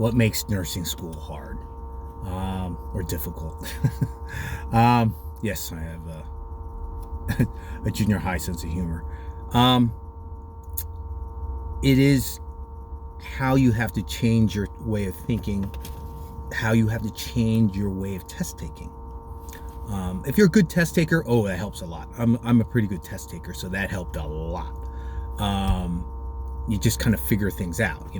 What makes nursing school hard or difficult? Yes, I have a junior high sense of humor. It is how you have to change your way of thinking, how you have to change your way of test taking. If you're a good test taker, that helps a lot. I'm a pretty good test taker, so that helped a lot. You just kind of figure things out.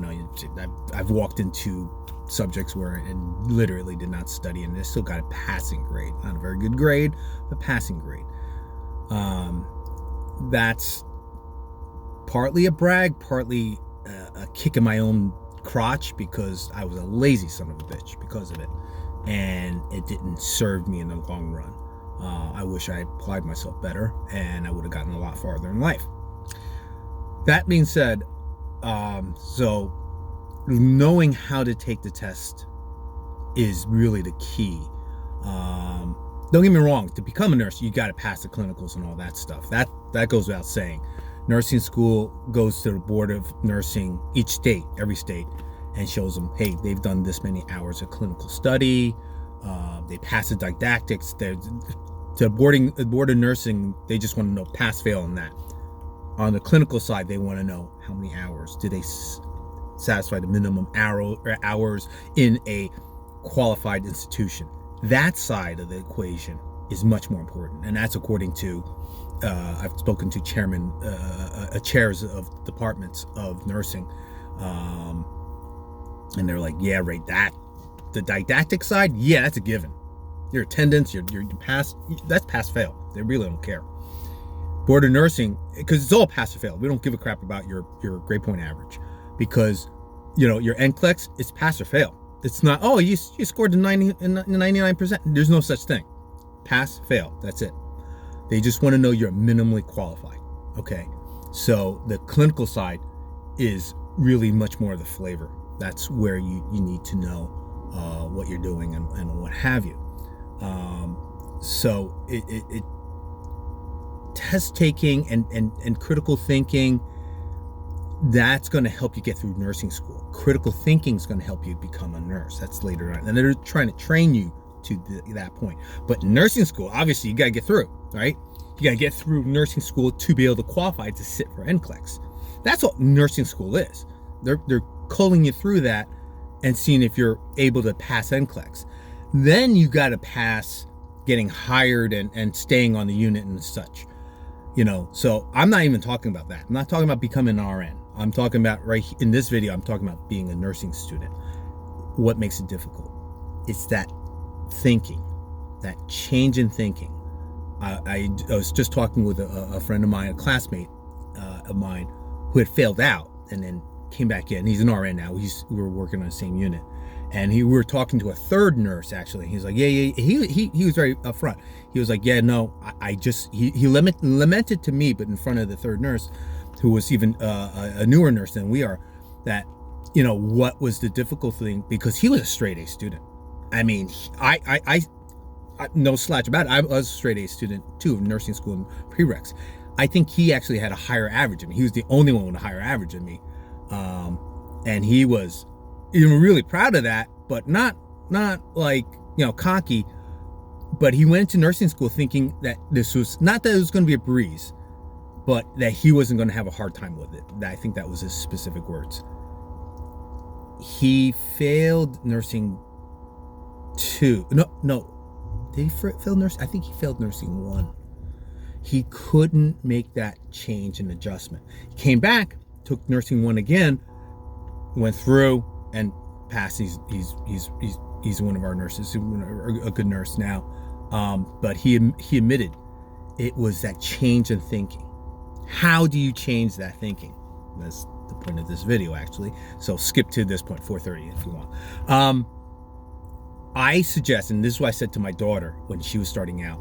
I've walked into subjects where I literally did not study, and I still got a passing grade. Not a very good grade, but passing grade. That's partly a brag, partly a kick in my own crotch, because I was a lazy son of a bitch because of it, and it didn't serve me in the long run. I wish I applied myself better, and I would have gotten a lot farther in life. That being said, so knowing how to take the test is really the key. Don't get me wrong, to become a nurse, you got to pass the clinicals and all that stuff. That goes without saying. Nursing school goes to the board of nursing, every state, and shows them, hey, they've done this many hours of clinical study. They pass the didactics. The board of nursing, they just want to know pass, fail on that. On the clinical side, they want to know how many hours do they satisfy the minimum hours in a qualified institution. That side of the equation is much more important, and that's according to I've spoken to chairs of departments of nursing, and they're like, yeah, right, the didactic side, yeah, that's a given. Your attendance, your pass, that's pass fail. They really don't care. Board of nursing, because it's all pass or fail. We don't give a crap about your grade point average, because your NCLEX, it's pass or fail. It's not, you scored 99%. There's no such thing. Pass, fail, that's it. They just want to know you're minimally qualified. Okay, so the clinical side is really much more of the flavor. That's where you need to know what you're doing and what have you. So it test taking and critical thinking, that's going to help you get through nursing school. Critical thinking is going to help you become a nurse. That's later on, and they're trying to train you to that point. But nursing school, obviously, you got to get through, right? You got to get through nursing school to be able to qualify to sit for NCLEX. That's what nursing school is. They're culling you through that and seeing if you're able to pass NCLEX. Then you got to pass getting hired and staying on the unit and such. So I'm not even talking about that. I'm not talking about becoming an RN. I'm talking about right in this video, I'm talking about being a nursing student. What makes it difficult? It's that thinking, that change in thinking. I was just talking with a friend of mine, a classmate of mine, who had failed out and then came back in. He's an RN now. We were working on the same unit. And we were talking to a third nurse, actually. He's like, yeah. He was very upfront. He was like, yeah, no, he lamented to me, but in front of the third nurse, who was even a newer nurse than we are, that, what was the difficult thing? Because he was a straight A student. I mean, I no slouch about it. I was a straight A student too, of nursing school and prereqs. I think he actually had a higher average than me. He was the only one with a higher average than me. And he was really proud of that, but not like, cocky. But he went to nursing school thinking that this was, not that it was going to be a breeze, but that he wasn't going to have a hard time with it. I think that was his specific words. He failed nursing 2. No. Did he fail nursing? I think he failed nursing 1. He couldn't make that change and adjustment. He came back, took nursing 1 again, went through and passed. He's one of our nurses, a good nurse now. But he admitted it was that change in thinking. How do you change that thinking? That's the point of this video, actually. So skip to this point, 4:30, if you want. I suggest, and this is what I said to my daughter when she was starting out,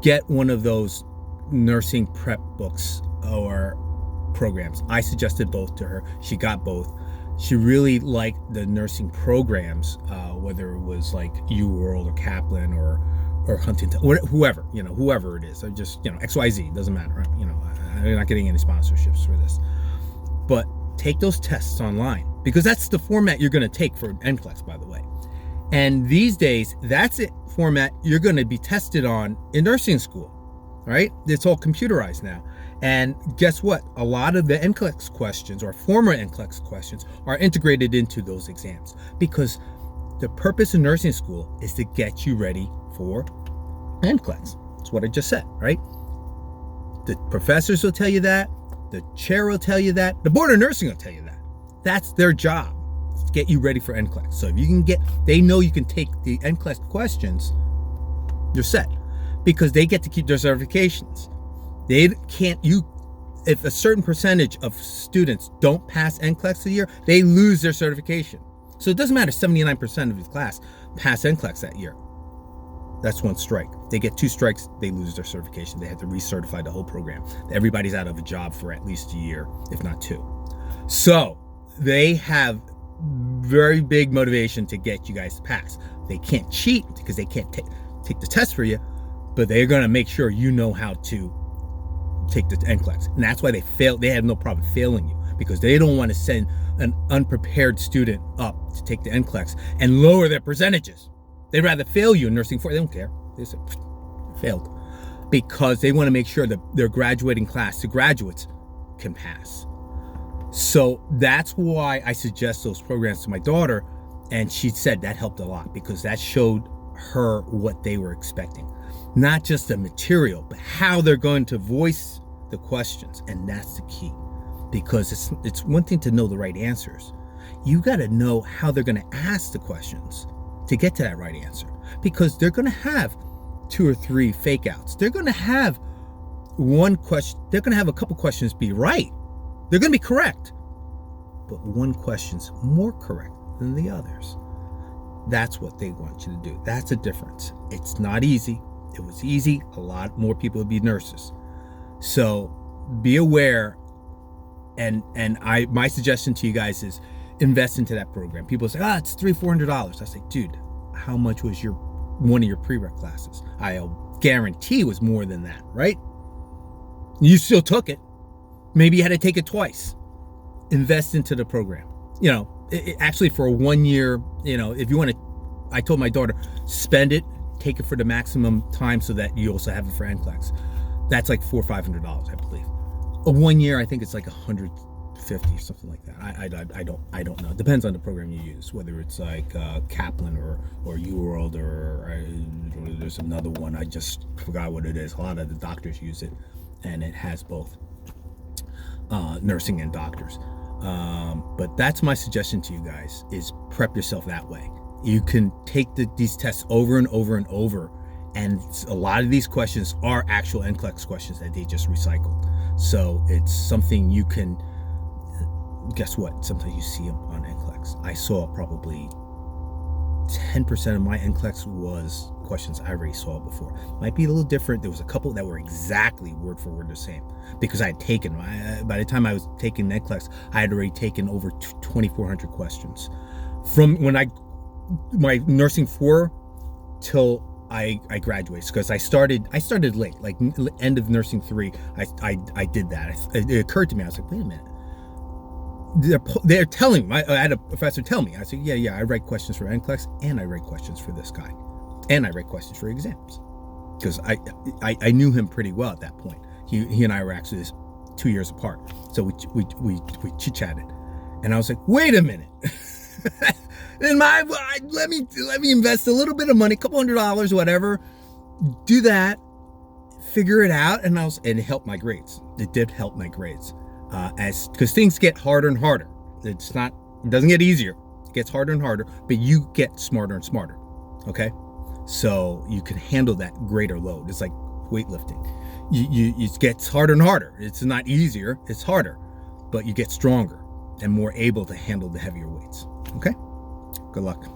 get one of those nursing prep books or programs. I suggested both to her. She got both. She really liked the nursing programs, whether it was like UWorld or Kaplan or Huntington, whoever it is. Or just, XYZ, doesn't matter. I'm not getting any sponsorships for this. But take those tests online. because that's the format you're going to take for NCLEX, by the way. And these days, that's it format you're going to be tested on in nursing school, right? It's all computerized now. And guess what? A lot of the NCLEX questions, or former NCLEX questions, are integrated into those exams, because the purpose of nursing school is to get you ready for NCLEX. That's what I just said, right? The professors will tell you that. The chair will tell you that. The board of nursing will tell you that. That's their job, to get you ready for NCLEX. So if you can they know you can take the NCLEX questions, you're set, because they get to keep their certifications. They can't, if a certain percentage of students don't pass NCLEX a year, they lose their certification. So it doesn't matter, 79% of the class pass NCLEX that year. That's one strike. They get 2 strikes, they lose their certification. They have to recertify the whole program. Everybody's out of a job for at least a year, if not 2. So they have very big motivation to get you guys to pass. They can't cheat because they can't take the test for you, but they're going to make sure you know how to take the NCLEX. And that's why they have no problem failing you, because they don't want to send an unprepared student up to take the NCLEX and lower their percentages. They'd rather fail you in nursing 4. They don't care. They say, failed. Because they want to make sure that their graduating class, the graduates, can pass. So that's why I suggest those programs to my daughter. And she said that helped a lot, because that showed her what they were expecting. Not just the material, but how they're going to voice the questions. And that's the key. Because it's one thing to know the right answers. You got to know how they're going to ask the questions to get to that right answer, because they're going to have 2 or 3 fake outs. They're going to have one question. They're going to have a couple questions be right. They're going to be correct, but one question's more correct than the others. That's what they want you to do. That's a difference. It's not easy. If it was easy, a lot more people would be nurses. So be aware. And my suggestion to you guys is invest into that program. People say, it's $300-$400. I say, dude, how much was one of your prereq classes? I'll guarantee it was more than that, right? You still took it. Maybe you had to take it twice. Invest into the program. Actually for a 1 year, if you want to, I told my daughter, spend it, take it for the maximum time so that you also have it for NCLEX. That's like $400 or $500, I believe. A 1 year, I think it's like $150, something like that. I don't know. It depends on the program you use, whether it's like Kaplan or UWorld or there's another one. I just forgot what it is. A lot of the doctors use it, and it has both nursing and doctors. But that's my suggestion to you guys, is prep yourself that way. You can take these tests over and over and over, and a lot of these questions are actual NCLEX questions that they just recycled. So it's something you can, guess what? Sometimes you see them on NCLEX. I saw probably 10% of my NCLEX was questions I already saw before. Might be a little different. There was a couple that were exactly word for word the same, because I had taken, by the time I was taking NCLEX, I had already taken over 2,400 questions. From my nursing 4 till I graduated, because I started late, like end of nursing 3. I did that. It occurred to me, I was like, wait a minute. They're telling me. I had a professor tell me. I said, yeah, I write questions for NCLEX, and I write questions for this guy, and I write questions for exams, because I knew him pretty well at that point. He and I were actually 2 years apart, so we chit chatted, and I was like, wait a minute. And let me invest a little bit of money, $200, whatever, do that, figure it out, and it helped my grades. It did help my grades, because things get harder and harder. It doesn't get easier. It gets harder and harder, but you get smarter and smarter. Okay, so you can handle that greater load. It's like weightlifting. It gets harder and harder. It's not easier. It's harder, but you get stronger and more able to handle the heavier weights. Okay. Good luck.